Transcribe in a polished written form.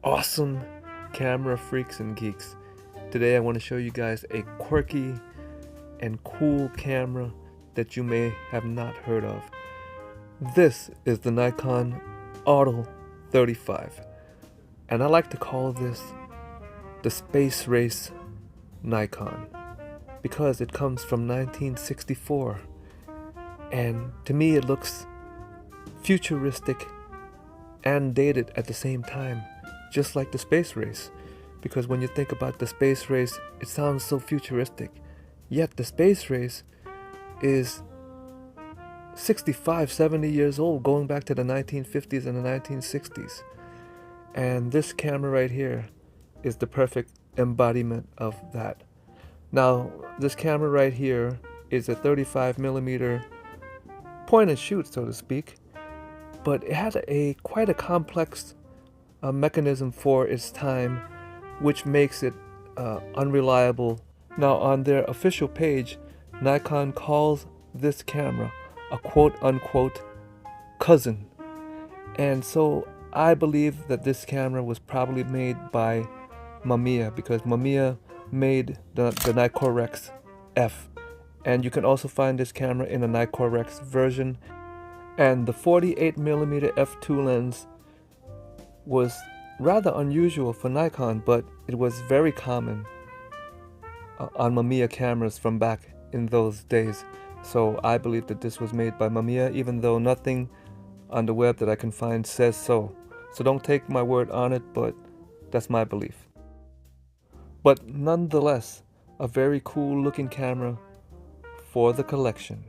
Awesome camera freaks and geeks. Today I want to show you guys a quirky and cool camera that you may have not heard of. This is the Nikon Auto 35, and I like to call this the space race Nikon because it comes from 1964, and to me it looks futuristic and dated at the same time, just like the space race. Because when you think about the space race, it sounds so futuristic, yet the space race is 65, 70 years old, going back to the 1950s and the 1960s. And this camera right here is the perfect embodiment of that. Now, this camera right here is a 35mm point and shoot, so to speak, but it had quite a complex mechanism for its time, which makes it unreliable. Now, on their official page, Nikon calls this camera a quote-unquote cousin. And so I believe that this camera was probably made by Mamiya, because Mamiya made the Nicorex F. And you can also find this camera in a Nicorex version. And the 48mm f2 lens was rather unusual for Nikon, but it was very common on Mamiya cameras from back in those days. So I believe that this was made by Mamiya, even though nothing on the web that I can find says so. So don't take my word on it, but that's my belief. But nonetheless, a very cool looking camera for the collection.